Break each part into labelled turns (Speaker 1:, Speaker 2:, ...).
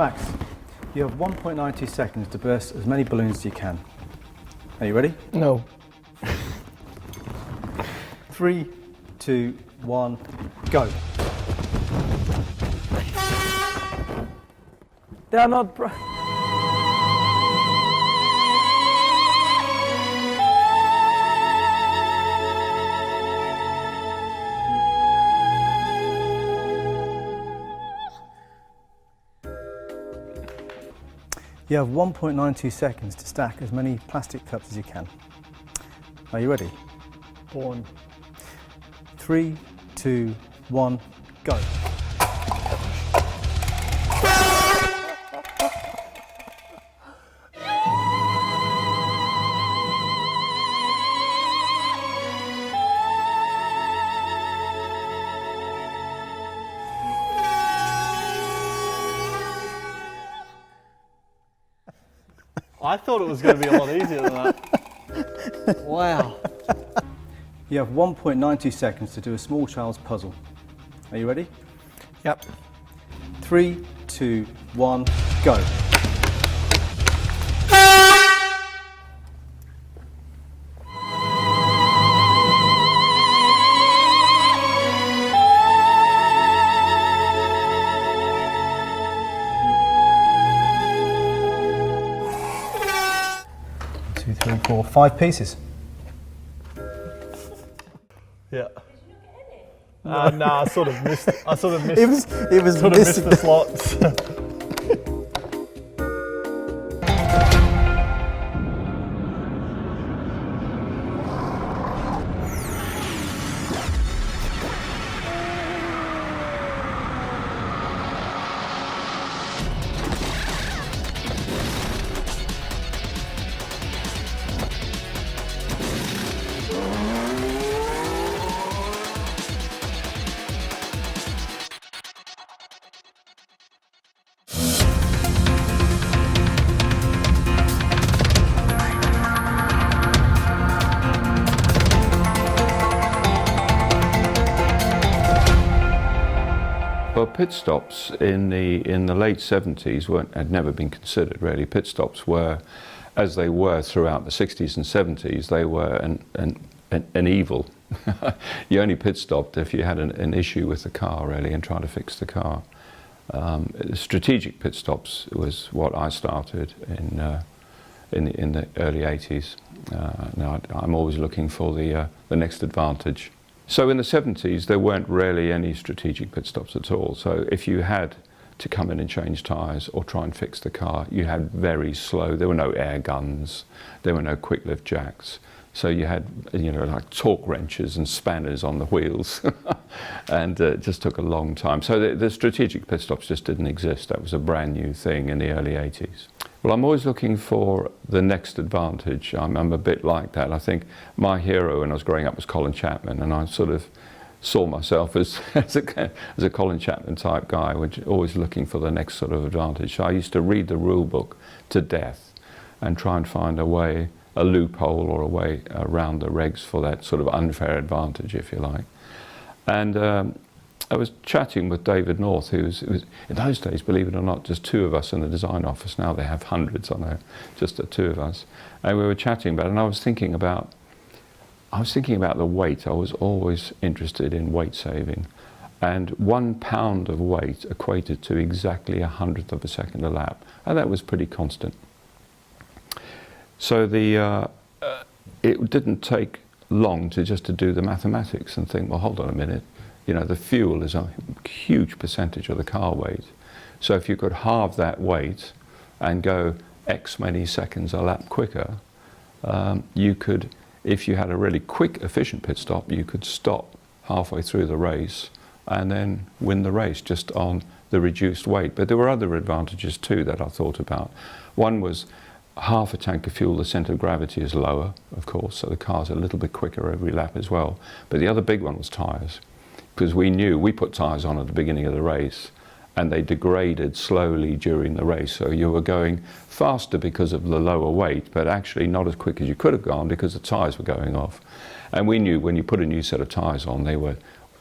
Speaker 1: Max, you have 1.92 seconds to burst as many balloons as you can. Are you ready?
Speaker 2: No.
Speaker 1: 3, 2, 1, go.
Speaker 2: They are not.
Speaker 1: You have 1.92 seconds to stack as many plastic cups as you can. Are you ready?
Speaker 2: Born.
Speaker 1: 3, 2, 1, go.
Speaker 2: I thought it was going to be a lot easier than that. Wow.
Speaker 1: You have 1.92 seconds to do a small child's puzzle. Are you ready?
Speaker 2: Yep.
Speaker 1: 3, 2, 1, go. Two, three, four, 5 pieces.
Speaker 2: Yeah. No, I sort of missed.
Speaker 1: It was
Speaker 2: sort of missed the slots.
Speaker 3: Well, pit stops in the late 70s had never been considered really. Pit stops were, as they were throughout the 60s and 70s, they were an evil. You only pit stopped if you had an issue with the car really and tried to fix the car. Strategic pit stops was what I started in the early 80s. Now I'm always looking for the next advantage. So in the 70s, there weren't really any strategic pit stops at all. So if you had to come in and change tyres or try and fix the car, you had very slow, there were no air guns, there were no quick lift jacks. So you had, like torque wrenches and spanners on the wheels. And it just took a long time. So the strategic pit stops just didn't exist. That was a brand new thing in the early 80s. Well, I'm always looking for the next advantage. I'm a bit like that. I think my hero when I was growing up was Colin Chapman, and I sort of saw myself as a Colin Chapman type guy, which always looking for the next sort of advantage. So I used to read the rule book to death and try and find a way, a loophole or a way around the regs for that sort of unfair advantage, if you like. And I was chatting with David North, who was, in those days, believe it or not, just 2 of us in the design office. Now they have hundreds, I know, just the 2 of us. And we were chatting about it, and I was thinking about the weight. I was always interested in weight saving. And 1 pound of weight equated to exactly 100th of a second a lap. And that was pretty constant. So it didn't take long to do the mathematics and think, well, hold on a minute. The fuel is a huge percentage of the car weight. So if you could halve that weight and go X many seconds a lap quicker, you could, if you had a really quick, efficient pit stop, you could stop halfway through the race and then win the race just on the reduced weight. But there were other advantages too that I thought about. One was half a tank of fuel, the centre of gravity is lower, of course, so the car's a little bit quicker every lap as well. But the other big one was tyres. Because we put tyres on at the beginning of the race and they degraded slowly during the race. So you were going faster because of the lower weight, but actually not as quick as you could have gone because the tyres were going off. And we knew when you put a new set of tyres on, they were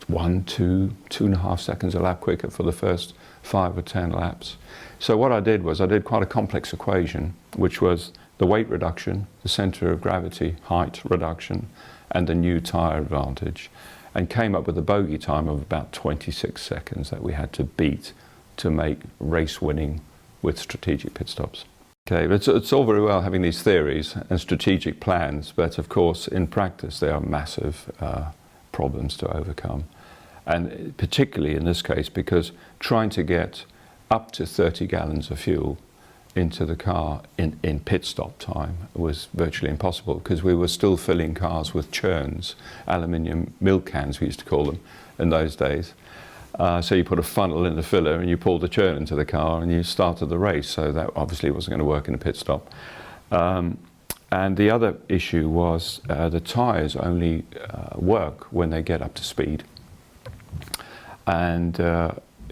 Speaker 3: 1, 2, 2.5 seconds a lap quicker for the first 5 or 10 laps. So what I did was I did quite a complex equation, which was the weight reduction, the centre of gravity height reduction, and the new tyre advantage, and came up with a bogey time of about 26 seconds that we had to beat to make race winning with strategic pit stops. Okay, but it's all very well having these theories and strategic plans, but of course in practice there are massive problems to overcome. And particularly in this case, because trying to get up to 30 gallons of fuel into the car in pit stop time was virtually impossible, because we were still filling cars with churns, aluminium milk cans we used to call them in those days. So you put a funnel in the filler and you pulled the churn into the car and you started the race, so that obviously wasn't going to work in a pit stop. And the other issue was the tyres only work when they get up to speed. And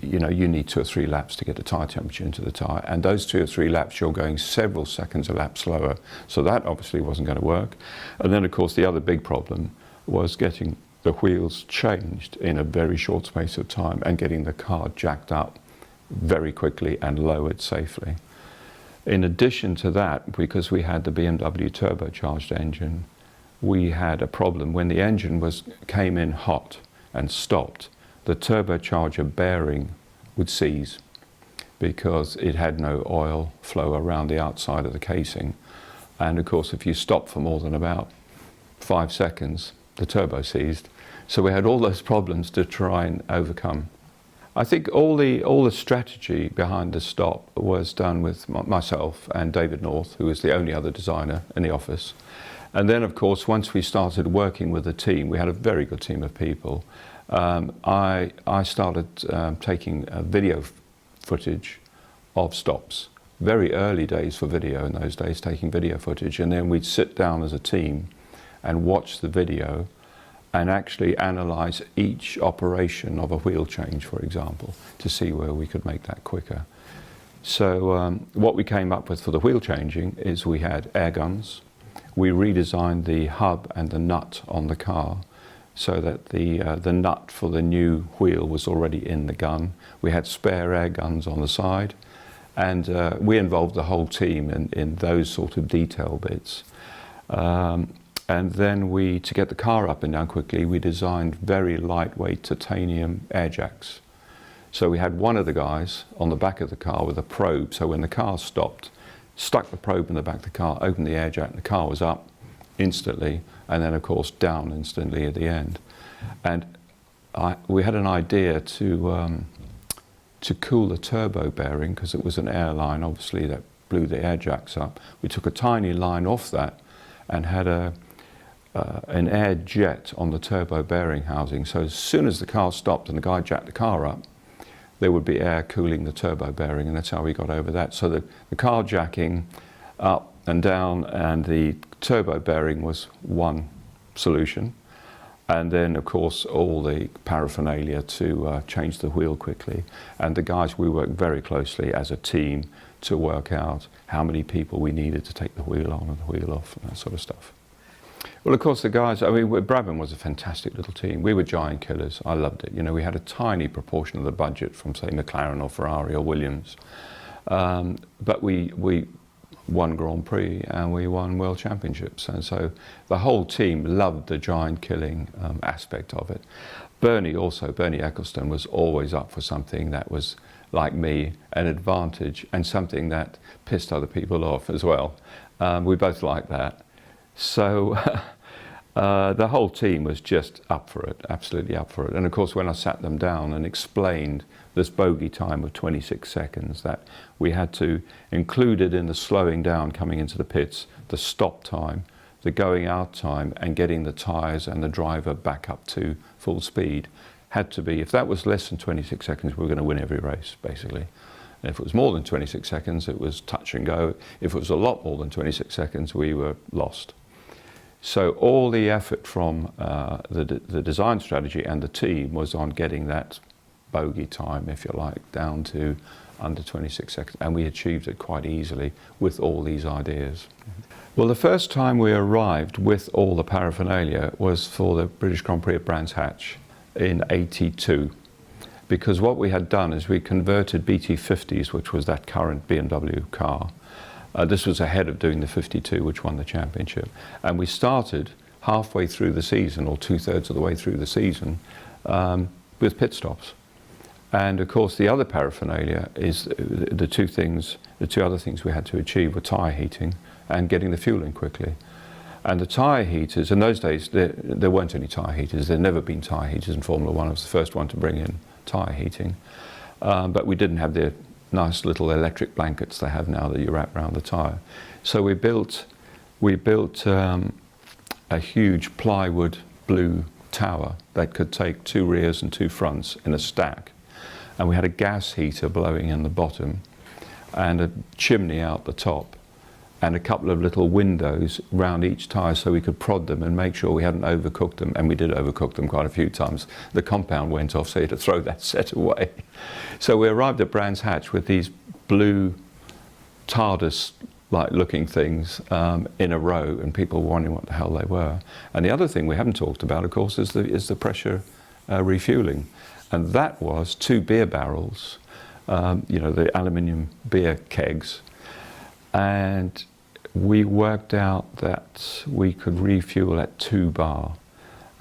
Speaker 3: you know, you need 2 or 3 laps to get the tyre temperature into the tyre, and those 2 or 3 laps you're going several seconds a lap slower, so that obviously wasn't going to work. And then of course the other big problem was getting the wheels changed in a very short space of time and getting the car jacked up very quickly and lowered safely. In addition to that, because we had the BMW turbocharged engine, we had a problem when the engine came in hot and stopped. The turbocharger bearing would seize because it had no oil flow around the outside of the casing. And of course, if you stop for more than about 5 seconds, the turbo seized. So we had all those problems to try and overcome. I think all the strategy behind the stop was done with myself and David North, who was the only other designer in the office. And then, of course, once we started working with the team, we had a very good team of people. I started taking video footage of stops. Very early days for video in those days, taking video footage, and then we'd sit down as a team and watch the video and actually analyse each operation of a wheel change, for example, to see where we could make that quicker. So what we came up with for the wheel changing is we had air guns. We redesigned the hub and the nut on the car, so that the nut for the new wheel was already in the gun. We had spare air guns on the side, and we involved the whole team in those sort of detail bits. And then to get the car up and down quickly, we designed very lightweight titanium air jacks. So we had one of the guys on the back of the car with a probe, so when the car stopped, stuck the probe in the back of the car, opened the air jack, and the car was up instantly, and then of course down instantly at the end. And we had an idea to cool the turbo bearing, because it was an airline obviously that blew the air jacks up. We took a tiny line off that and had an air jet on the turbo bearing housing, so as soon as the car stopped and the guy jacked the car up, there would be air cooling the turbo bearing, and that's how we got over that. So the car jacking up and down and the turbo bearing was one solution, and then of course all the paraphernalia to change the wheel quickly. And the guys, we worked very closely as a team to work out how many people we needed to take the wheel on and the wheel off and that sort of stuff. Well, of course the guys, I mean, Brabham was a fantastic little team. We were giant killers. I loved it. You know, we had a tiny proportion of the budget from, say, McLaren or Ferrari or Williams, but we won Grand Prix and we won World Championships, and so the whole team loved the giant killing aspect of it. Bernie Ecclestone was always up for something that was, like me, an advantage and something that pissed other people off as well. We both liked that. So the whole team was just up for it, absolutely up for it. And of course when I sat them down and explained this bogey time of 26 seconds, that we had to include it in the slowing down coming into the pits, the stop time, the going out time, and getting the tyres and the driver back up to full speed, had to be, if that was less than 26 seconds, we were going to win every race, basically. And if it was more than 26 seconds, it was touch and go. If it was a lot more than 26 seconds, we were lost. So all the effort from the design strategy and the team was on getting that bogey time, if you like, down to under 26 seconds. And we achieved it quite easily with all these ideas. Well, the first time we arrived with all the paraphernalia was for the British Grand Prix at Brands Hatch in '82. because what we had done is we converted BT50s, which was that current BMW car. This was ahead of doing the 52, which won the championship. And we started halfway through the season, or 2/3 of the way through the season, with pit stops. And of course, the other paraphernalia is the two other things we had to achieve were tyre heating and getting the fuel in quickly. And the tyre heaters, in those days, there weren't any tyre heaters. There'd never been tyre heaters in Formula One. I was the first one to bring in tyre heating. But we didn't have the nice little electric blankets they have now that you wrap around the tyre. So we built a huge plywood blue tower that could take 2 rears and 2 fronts in a stack. And we had a gas heater blowing in the bottom and a chimney out the top and a couple of little windows round each tyre so we could prod them and make sure we hadn't overcooked them. And we did overcook them quite a few times. The compound went off, so you had to throw that set away. So we arrived at Brands Hatch with these blue TARDIS-like looking things in a row, and people were wondering what the hell they were. And the other thing we haven't talked about, of course, is the pressure refueling. And that was 2 beer barrels, the aluminium beer kegs. And we worked out that we could refuel at 2 bar,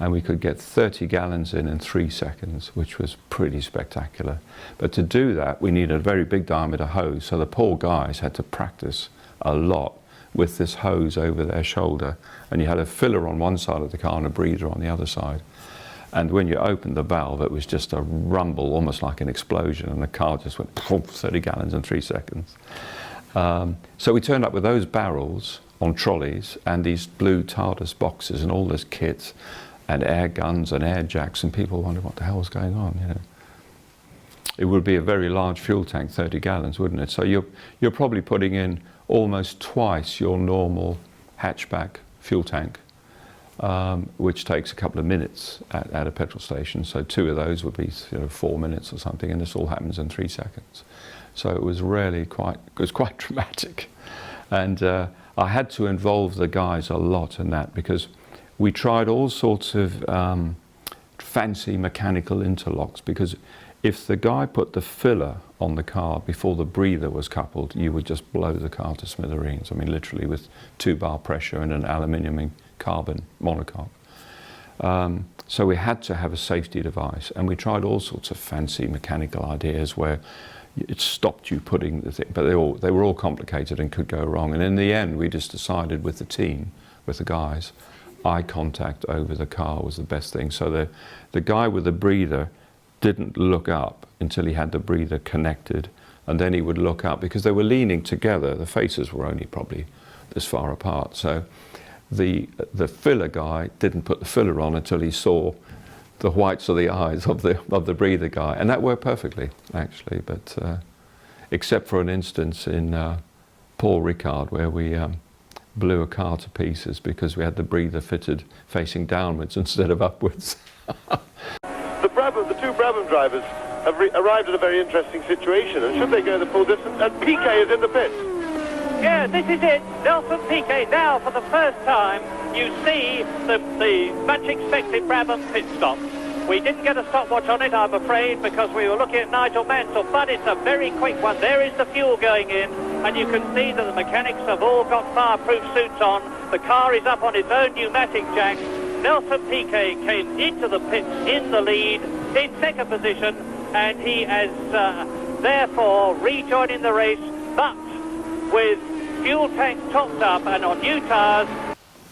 Speaker 3: and we could get 30 gallons in 3 seconds, which was pretty spectacular. But to do that, we needed a very big diameter hose, so the poor guys had to practice a lot with this hose over their shoulder. And you had a filler on one side of the car and a breather on the other side. And when you opened the valve, it was just a rumble, almost like an explosion, and the car just went 30 gallons in 3 seconds. So we turned up with those barrels on trolleys and these blue TARDIS boxes and all this kit and air guns and air jacks, and people wondered what the hell was going on, It would be a very large fuel tank, 30 gallons, wouldn't it? So you're probably putting in almost twice your normal hatchback fuel tank, which takes a couple of minutes at a petrol station. So 2 of those would be 4 minutes or something, and this all happens in 3 seconds. So it was really quite dramatic. And I had to involve the guys a lot in that, because we tried all sorts of fancy mechanical interlocks, because if the guy put the filler on the car before the breather was coupled, you would just blow the car to smithereens. I mean, literally with 2 bar pressure and an aluminium and carbon monocoque. So we had to have a safety device, and we tried all sorts of fancy mechanical ideas where it stopped you putting the thing, but they were all complicated and could go wrong. And in the end, we just decided with the team, with the guys, eye contact over the car was the best thing. So the guy with the breather didn't look up until he had the breather connected, and then he would look up, because they were leaning together. The faces were only probably this far apart. So the filler guy didn't put the filler on until he saw the whites of the eyes of the breather guy, and that worked perfectly, actually. But except for an instance in Paul Ricard, where we blew a car to pieces because we had the breather fitted facing downwards instead of upwards.
Speaker 4: The 2 Brabham drivers have arrived at a very interesting situation, and should they go the full distance, and Piquet is in the pits.
Speaker 5: Yeah, this is it. Nelson Piquet now, for the first time, you see the much expected Brabham pit stop. We didn't get a stopwatch on it, I'm afraid, because we were looking at Nigel Mansell, but it's a very quick one. There is the fuel going in, and you can see that the mechanics have all got fireproof suits on. The car is up on its own pneumatic jacks. Nelson Piquet came into the pits in the lead, in second position, and he is therefore rejoining the race, but with fuel tank topped up and on new tyres.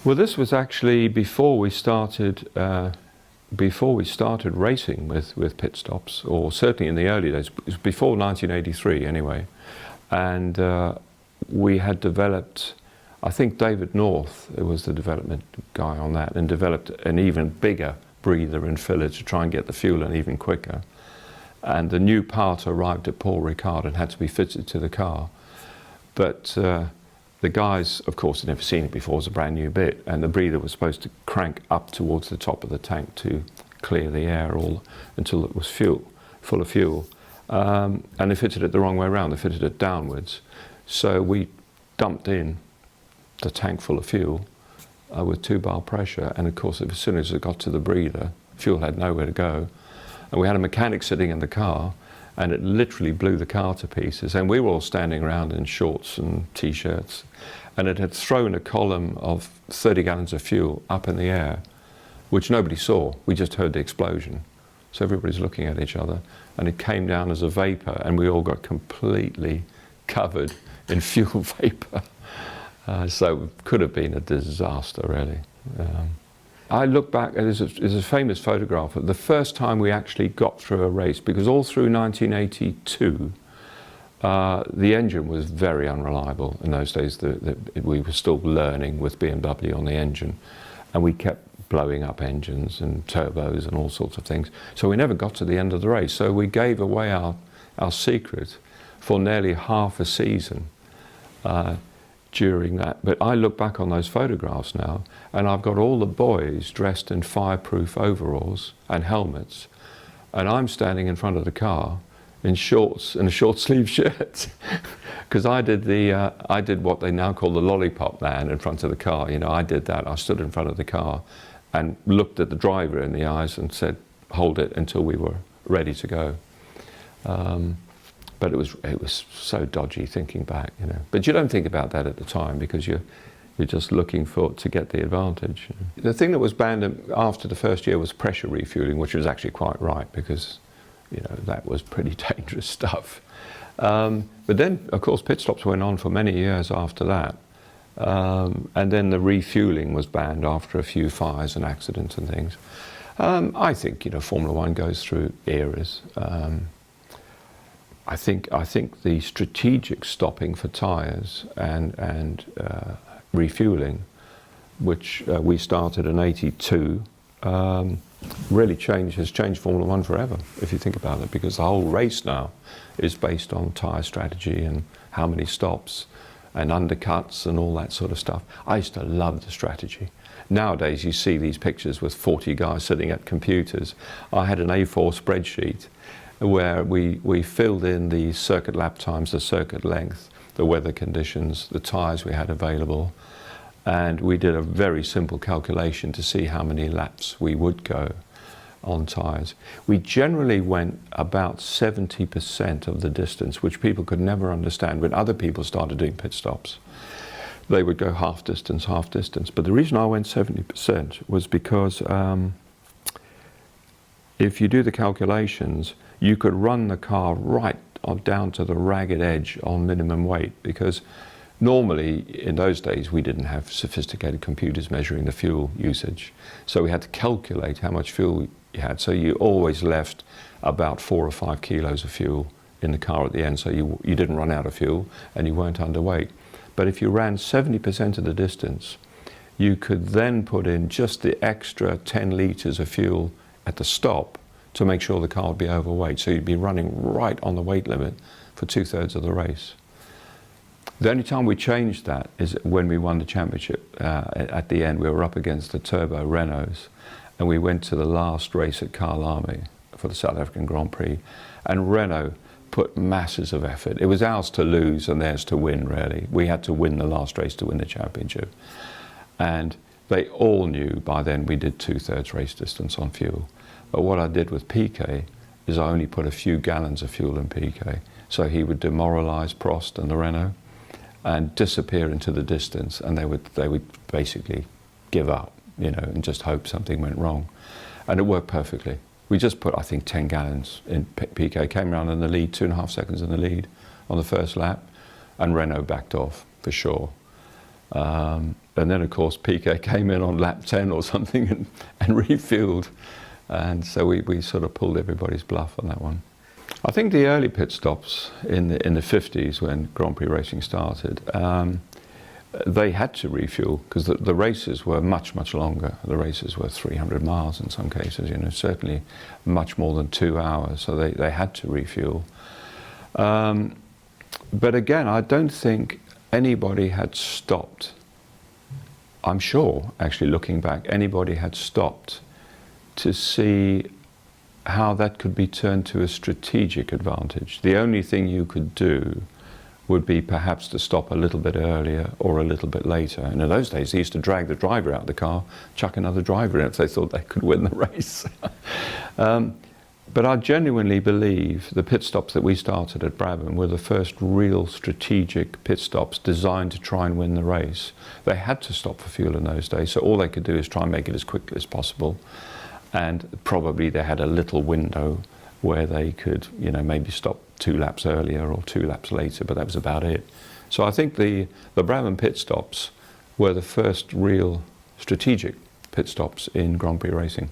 Speaker 3: Well, this was actually before we started racing with pit stops, or certainly in the early days. It was before 1983 anyway, and we had developed, I think David North was the development guy on that, and developed an even bigger breather and filler to try and get the fuel in even quicker. And the new part arrived at Paul Ricard and had to be fitted to the car. But the guys, of course, had never seen it before. It was a brand new bit, and the breather was supposed to crank up towards the top of the tank to clear the air all until it was full of fuel. And they fitted it the wrong way around. They fitted it downwards. So we dumped in the tank full of fuel with 2 bar pressure, and of course, as soon as it got to the breather, fuel had nowhere to go. And we had a mechanic sitting in the car, and it literally blew the car to pieces. And we were all standing around in shorts and t-shirts, and it had thrown a column of 30 gallons of fuel up in the air, which nobody saw. We just heard the explosion. So everybody's looking at each other, and it came down as a vapor, and we all got completely covered in fuel vapor. So it could have been a disaster, really. I look back, there's a famous photograph of the first time we actually got through a race, because all through 1982, the engine was very unreliable. In those days, we were still learning with BMW on the engine, and we kept blowing up engines and turbos and all sorts of things. So we never got to the end of the race. So we gave away our secret for nearly half a season during that. But I look back on those photographs now, and I've got all the boys dressed in fireproof overalls and helmets, and I'm standing in front of the car in shorts and a short sleeve shirt, because I did what they now call the lollipop man in front of the car. You know, I did that. I stood in front of the car and looked at the driver in the eyes and said, "Hold it until we were ready to go." But it was so dodgy thinking back, you know. But you don't think about that at the time, because you're just looking to get the advantage. The thing that was banned after the first year was pressure refueling, which was actually quite right, because you know that was pretty dangerous stuff. But then, of course, pit stops went on for many years after that. And then the refueling was banned after a few fires and accidents and things. I think, you know, Formula One goes through eras. I think the strategic stopping for tyres and refueling, which we started in '82, really has changed Formula One forever, if you think about it, because the whole race now is based on tyre strategy and how many stops and undercuts and all that sort of stuff. I used to love the strategy. Nowadays you see these pictures with 40 guys sitting at computers. I had an A4 spreadsheet where we filled in the circuit lap times, the circuit length, the weather conditions, the tyres we had available, and we did a very simple calculation to see how many laps we would go on tyres. We generally went about 70% of the distance, which people could never understand. When other people started doing pit stops, they would go half distance, half distance. But the reason I went 70% was because if you do the calculations, you could run the car right down to the ragged edge on minimum weight, because normally in those days we didn't have sophisticated computers measuring the fuel usage. So we had to calculate how much fuel you had. So you always left about 4 or 5 kilos of fuel in the car at the end, so you didn't run out of fuel and you weren't underweight. But if you ran 70% of the distance, you could then put in just the extra 10 litres of fuel at the stop to make sure the car would be overweight. So you'd be running right on the weight limit for 2/3 of the race. The only time we changed that is when we won the championship. At the end, we were up against the turbo Renaults, and we went to the last race at Kyalami for the South African Grand Prix, and Renault put masses of effort. It was ours to lose and theirs to win, really. We had to win the last race to win the championship. And they all knew by then we did 2/3 race distance on fuel. But what I did with PK is I only put a few gallons of fuel in PK. So he would demoralise Prost and the Renault and disappear into the distance, and they would basically give up, you know, and just hope something went wrong. And it worked perfectly. We just put, I think, 10 gallons in. PK came around in the lead, 2.5 seconds in the lead on the first lap, and Renault backed off for sure. And then, of course, PK came in on lap 10 or something and refueled. And so we sort of pulled everybody's bluff on that one. I think the early pit stops in the 50s, when Grand Prix racing started, they had to refuel, because the races were much longer. The races were 300 miles in some cases, you know, certainly much more than 2 hours. So they had to refuel. But again, I don't think anybody had stopped. I'm sure, actually, looking back, anybody had stopped to see how that could be turned to a strategic advantage. The only thing you could do would be perhaps to stop a little bit earlier or a little bit later. And in those days, they used to drag the driver out of the car, chuck another driver in if they thought they could win the race. But I genuinely believe the pit stops that we started at Brabham were the first real strategic pit stops designed to try and win the race. They had to stop for fuel in those days, so all they could do is try and make it as quickly as possible. And probably they had a little window where they could, you know, maybe stop 2 laps earlier or 2 laps later, but that was about it. So I think the Brabham pit stops were the first real strategic pit stops in Grand Prix racing.